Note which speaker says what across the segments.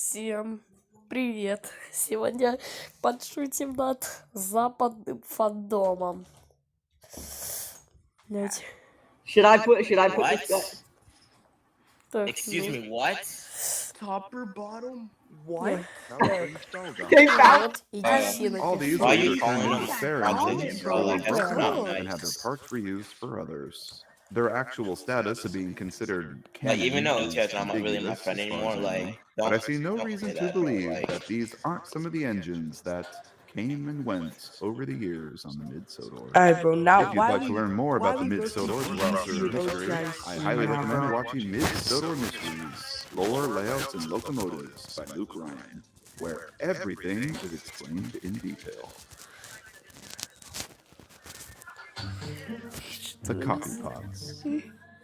Speaker 1: Всем привет! Сегодня подшутим над западным фандомом. Блять.
Speaker 2: Should I put
Speaker 3: What?
Speaker 2: this guy?
Speaker 3: Excuse me, what?
Speaker 4: Top or bottom? What?
Speaker 2: They found
Speaker 1: Вот, иди сильно
Speaker 5: All these
Speaker 3: Why
Speaker 5: are
Speaker 3: are you
Speaker 5: either
Speaker 3: calling
Speaker 5: turned
Speaker 3: them
Speaker 5: into spare engines,
Speaker 3: bro? Like, that's
Speaker 5: or
Speaker 3: not
Speaker 5: and have their
Speaker 3: nice.
Speaker 5: parts reused for others. Their actual status of being considered
Speaker 3: Like,
Speaker 5: canon
Speaker 3: even though
Speaker 5: is
Speaker 3: Uchid's not really my
Speaker 5: ambiguous
Speaker 3: friend
Speaker 5: as far
Speaker 3: anymore,
Speaker 5: as I
Speaker 3: like,
Speaker 5: know.
Speaker 3: don't,
Speaker 5: But I see no
Speaker 3: don't
Speaker 5: reason
Speaker 3: say
Speaker 5: to
Speaker 3: that, bro.
Speaker 5: believe
Speaker 3: Like,
Speaker 5: that these aren't some of the engines that came and went over the years on the Mid-Sodor.
Speaker 4: Alright, bro, now
Speaker 5: If you'd like to learn more about the Mid-Sodor
Speaker 4: roasting
Speaker 5: history, I highly recommend watching Mid-Sodor Mysteries, Lore, Layouts, and Locomotives by Luke Ryan, where everything is explained in detail. The coffee pots.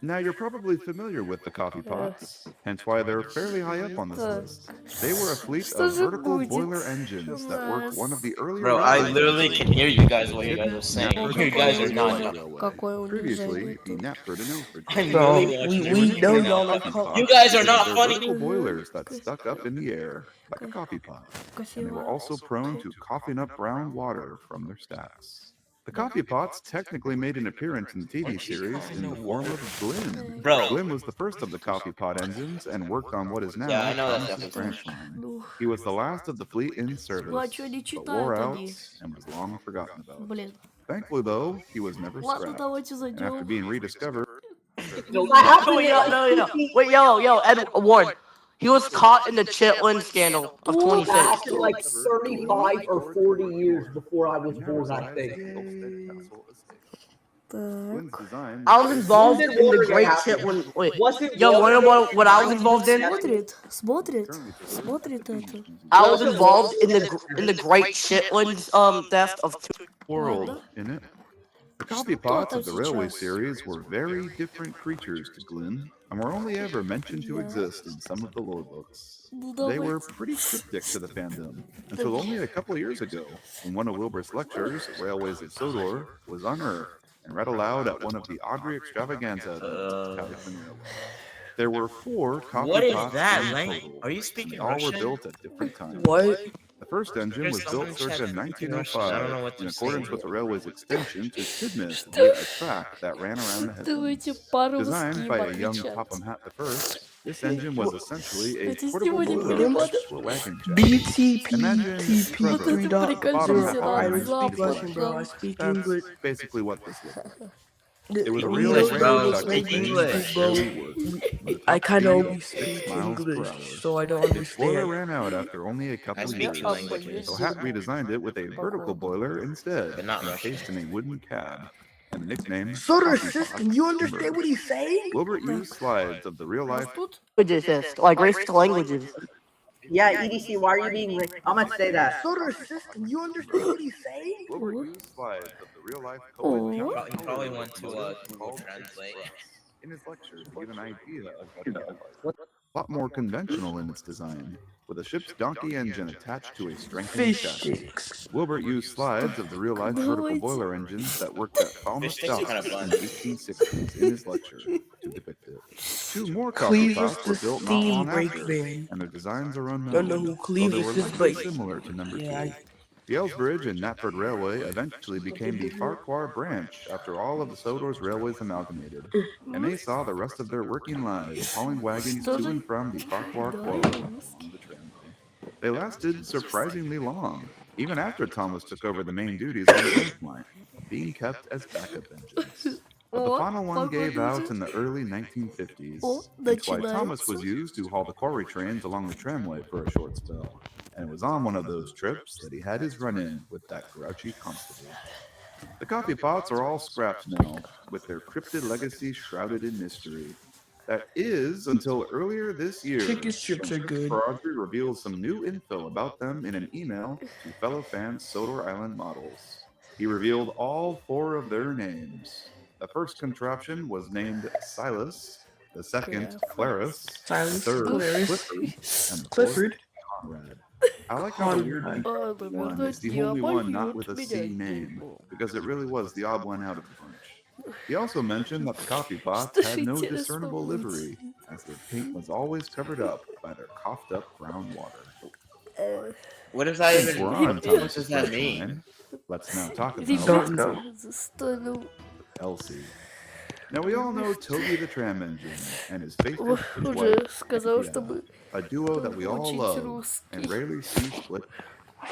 Speaker 5: Now you're probably familiar with the coffee pots, hence why they're fairly high up on this list. They were a fleet
Speaker 1: Что
Speaker 5: of
Speaker 1: же
Speaker 5: vertical
Speaker 1: будет
Speaker 5: boiler engines that worked one of the earlier
Speaker 3: bro, I
Speaker 5: railways
Speaker 3: literally
Speaker 5: in
Speaker 3: can hear you guys what you guys are saying.
Speaker 5: Napford
Speaker 3: You
Speaker 5: and
Speaker 3: guys are
Speaker 5: Ilford
Speaker 3: not.
Speaker 5: Railway.
Speaker 1: Какое
Speaker 5: Previously,
Speaker 1: унижение
Speaker 5: the
Speaker 1: тут.
Speaker 5: Knapford and Ilford
Speaker 3: I'm
Speaker 4: Bro,
Speaker 3: literally watching
Speaker 4: we
Speaker 3: this
Speaker 4: know
Speaker 3: right
Speaker 4: y'all
Speaker 3: now.
Speaker 4: are called.
Speaker 3: You guys are
Speaker 5: because
Speaker 3: not
Speaker 5: they're
Speaker 3: funny.
Speaker 5: vertical boilers that stuck up in the air like a coffee pot, and they were also prone to coughing up brown water from their stacks. The coffee pots technically made an appearance in the TV series in the form of Glyn.
Speaker 3: Bro.
Speaker 5: Glyn was the first of the coffee pot engines and worked on what is now
Speaker 3: Yeah, I know that's
Speaker 5: Thomas's
Speaker 3: definitely
Speaker 5: branch line. He was the last of the fleet in service,
Speaker 1: Плачу, не
Speaker 5: but wore
Speaker 1: читают
Speaker 5: out
Speaker 1: они.
Speaker 5: and was long forgotten about.
Speaker 1: Блин.
Speaker 5: Thankfully, though, he was never
Speaker 1: Ладно,
Speaker 5: scrapped,
Speaker 1: давайте
Speaker 5: and after
Speaker 1: зайдем.
Speaker 5: being rediscovered,
Speaker 2: What happened? Wait, yo, Ed Ward. He was caught in the Chitlin scandal of 26. Lasted like 35 or 40 years before I was born, I think.
Speaker 1: Так.
Speaker 2: I was involved in the Great Chitlin. Wait, yo, wanna know what I was involved in?
Speaker 1: Смотрит это.
Speaker 2: I was involved in the Great Chitlin theft of two.
Speaker 5: world in it. The coffee pots of the railway series were very different creatures to Glyn, and were only ever mentioned to exist in some of the lore books. They were pretty cryptic to the fandom, until only a couple years ago, when one of Wilbur's lectures, Railways of Sodor, was unearthed and read aloud at one of the Audrey Extravaganza events. There were 4 coffee
Speaker 3: What is
Speaker 5: pots
Speaker 3: that,
Speaker 5: in
Speaker 3: Lane?
Speaker 5: total,
Speaker 3: Are you
Speaker 5: and
Speaker 3: speaking
Speaker 5: they all were
Speaker 3: Russian?
Speaker 5: built at different times.
Speaker 4: What?
Speaker 5: The first engine was built circa 1905 in accordance with the railway's extension to Sidmouth via a track that ran around the
Speaker 1: Давайте
Speaker 5: headlands.
Speaker 1: по-русски
Speaker 5: Designed
Speaker 1: им
Speaker 5: by a young
Speaker 1: отвечать.
Speaker 5: Topham Hatt I, this engine was essentially a
Speaker 1: Эти
Speaker 5: portable
Speaker 1: сегодня
Speaker 5: boiler
Speaker 1: переводы.
Speaker 5: attached to a wagon chassis. Imagine
Speaker 4: BTP
Speaker 1: Вот это
Speaker 4: 3.0.
Speaker 5: Topham Hatt
Speaker 4: I
Speaker 1: прикольчусь
Speaker 4: don't
Speaker 1: над
Speaker 4: speak Russian, bro. I
Speaker 1: Западом.
Speaker 4: speak
Speaker 5: That's
Speaker 4: English.
Speaker 5: basically what this looked like.
Speaker 4: It
Speaker 5: It was a
Speaker 4: we
Speaker 5: real
Speaker 4: don't
Speaker 3: English, bro.
Speaker 4: know
Speaker 5: railroad
Speaker 3: Speak
Speaker 5: train
Speaker 3: English.
Speaker 5: that
Speaker 4: bro.
Speaker 5: barely worked, with a
Speaker 4: I
Speaker 5: top
Speaker 4: kind
Speaker 5: speed
Speaker 4: of
Speaker 5: of
Speaker 4: only
Speaker 5: 6
Speaker 4: speak
Speaker 5: miles per
Speaker 4: English,
Speaker 5: hour.
Speaker 4: so I don't
Speaker 5: The boiler
Speaker 4: understand.
Speaker 5: ran out after only a
Speaker 3: I
Speaker 5: couple
Speaker 3: speak
Speaker 5: years,
Speaker 3: 2 languages,
Speaker 5: so Hatt redesigned it with a vertical boiler instead,
Speaker 3: but not Russian.
Speaker 5: encased in a wooden cab, and the nickname
Speaker 4: Solar
Speaker 5: Coffee
Speaker 4: system,
Speaker 5: Pot
Speaker 4: you understand what
Speaker 5: emerged.
Speaker 4: he's saying?
Speaker 5: Wilbur used slides of the real-life
Speaker 1: Тут
Speaker 2: Languages, like racist languages. Yeah, EDC, why are you being racist? I'm gonna say that.
Speaker 4: Solar system, you understand what he's saying?
Speaker 5: Wilbur used slides of the real-life
Speaker 1: Oh.
Speaker 3: He probably went to Google Translate.
Speaker 5: in his lecture to give an idea of what it was. A lot more conventional in its design, with a ship's donkey engine attached to a strengthened
Speaker 4: Fish
Speaker 5: chassis.
Speaker 4: sticks.
Speaker 5: Wilbur used slides of the real-life vertical boiler engines that worked at Falmouth
Speaker 3: Fish sticks are
Speaker 5: Docks
Speaker 3: kinda
Speaker 5: in
Speaker 3: fun.
Speaker 5: the 1860s in his lecture to depict it. 2 more coffee
Speaker 4: Clevis
Speaker 5: pots were
Speaker 4: the
Speaker 5: built not
Speaker 4: steam
Speaker 5: long
Speaker 4: brake
Speaker 5: after,
Speaker 4: van.
Speaker 5: and their designs are
Speaker 4: Don't know
Speaker 5: unknown,
Speaker 4: who
Speaker 5: though they were
Speaker 4: Clevis is,
Speaker 5: likely
Speaker 4: but
Speaker 5: similar to number 2.
Speaker 4: yeah,
Speaker 5: The Ellsbridge and Knapford Railway eventually became the Farquhar branch after all of the Sodor's railways amalgamated, and they saw the rest of their working lives hauling wagons to and from the Farquhar Quarry along the tramway. They lasted surprisingly long, even after Thomas took over the main duties on the branch line, being kept as backup engines. But the
Speaker 1: О,
Speaker 5: final one gave out
Speaker 1: погодите.
Speaker 5: in the early 1950s,
Speaker 1: О,
Speaker 5: hence why Thomas was
Speaker 1: начинается.
Speaker 5: used to haul the quarry trains along the tramway for a short spell. And it was on one of those trips that he had his run-in with that grouchy constable. The coffee pots are all scrapped now, with their cryptid legacy shrouded in mystery. That is, until earlier this year,
Speaker 4: chicken strips are good.
Speaker 5: Audrey revealed some new info about them in an email to fellow fans Sodor Island models. He revealed all 4 of their names. The first contraption was named Silas, the second Clarice, the
Speaker 4: Silas,
Speaker 5: third
Speaker 4: Clarice,
Speaker 5: Clifford, and the fourth
Speaker 4: Clifford.
Speaker 5: Conrad. I like how the weird
Speaker 4: Conrad.
Speaker 5: one is the only one not with a C name, because it really was the odd one out of the bunch. He also mentioned that the coffee pots
Speaker 1: Что ж
Speaker 5: had no
Speaker 1: интересно
Speaker 5: discernible
Speaker 1: будет?
Speaker 5: livery, as their paint was always covered up by their coughed up brown water.
Speaker 3: What does that
Speaker 5: Since
Speaker 3: even?
Speaker 5: we're on
Speaker 3: What
Speaker 5: Thomas's
Speaker 3: does that
Speaker 5: French
Speaker 3: mean?
Speaker 5: line, let's now talk about
Speaker 4: Don't
Speaker 1: Ребята,
Speaker 4: know.
Speaker 1: застану.
Speaker 5: Elsie. Now we all know Toby the Tram Engine and his faithful switch
Speaker 1: Уже
Speaker 5: wife,
Speaker 1: сказал,
Speaker 5: Vienna,
Speaker 1: чтобы
Speaker 5: a duo that we all
Speaker 1: учить
Speaker 5: love and
Speaker 1: русский.
Speaker 5: rarely see split.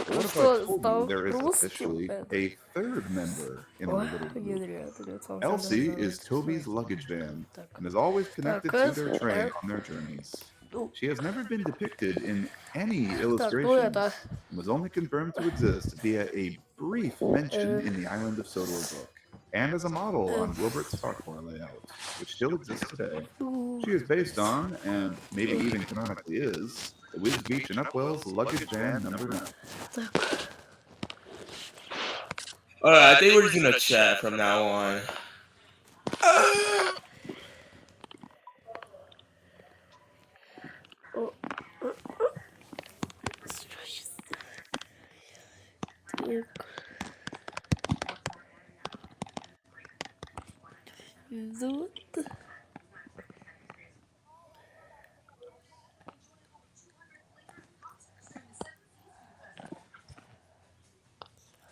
Speaker 5: But
Speaker 1: Ну
Speaker 5: what if I
Speaker 1: что,
Speaker 5: told you
Speaker 1: стал
Speaker 5: there is
Speaker 1: русским?
Speaker 5: officially a third member in our
Speaker 1: Ой,
Speaker 5: little group?
Speaker 1: Генри, придется вам
Speaker 5: Elsie
Speaker 1: всем
Speaker 5: is Toby's luggage van
Speaker 1: Так,
Speaker 5: and is always connected to their train
Speaker 1: F.
Speaker 5: on their journeys.
Speaker 1: Ну,
Speaker 5: She has never been depicted in any
Speaker 1: так, ну
Speaker 5: illustrations
Speaker 1: это...
Speaker 5: and was only confirmed to exist via a brief mention in the Island of Sodor book and as a model on Wilbert's Farquhar layout, which still exists today. She is based on, and maybe even canonically is, the Wiz Beach and Upwell's luggage van number 9.
Speaker 3: Alright, I think we're just gonna chat from now on.
Speaker 1: Вот.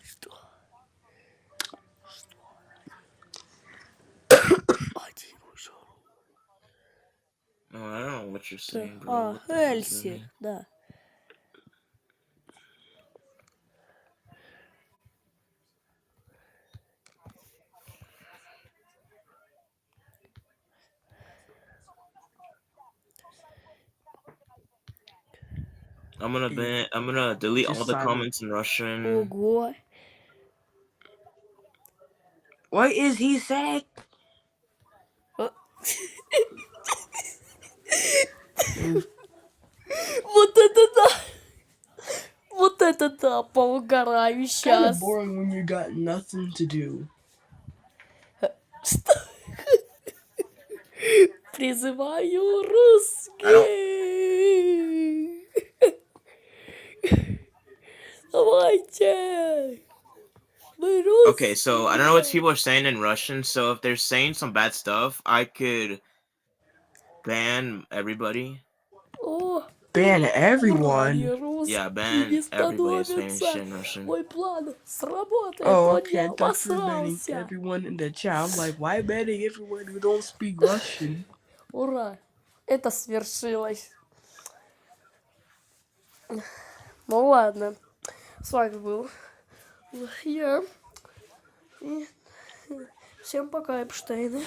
Speaker 1: Что? Один ушел.
Speaker 3: Oh, I don't know what you're saying, bro.
Speaker 1: А,
Speaker 3: What the hell does that
Speaker 1: Эльси,
Speaker 3: mean?
Speaker 1: да.
Speaker 3: I'm gonna delete
Speaker 4: Just
Speaker 3: all the
Speaker 4: silent.
Speaker 3: comments in Russian.
Speaker 1: Ого.
Speaker 4: What is he saying?
Speaker 1: Вот это да! Вот это да, поугараю
Speaker 4: Kind
Speaker 1: сейчас.
Speaker 4: of boring when you got nothing to do.
Speaker 1: Что? Призываю русский. Давайте. Мы русские.
Speaker 3: Okay, so I don't know what people are saying in Russian. So if they're saying some bad stuff, I could ban everybody.
Speaker 1: О,
Speaker 4: Ban
Speaker 1: ура,
Speaker 4: everyone.
Speaker 1: они русские
Speaker 3: Yeah, ban everybody that's saying
Speaker 1: становятся.
Speaker 3: shit in Russian.
Speaker 1: Мой план сработает,
Speaker 4: Oh,
Speaker 1: он
Speaker 4: okay.
Speaker 1: не
Speaker 4: I thought you were banning
Speaker 1: обосрался.
Speaker 4: everyone in the chat. I'm like, why banning everyone who don't speak Russian?
Speaker 1: Ура, это свершилось. Ну ладно, с вами был я. И всем пока, Эпштейны.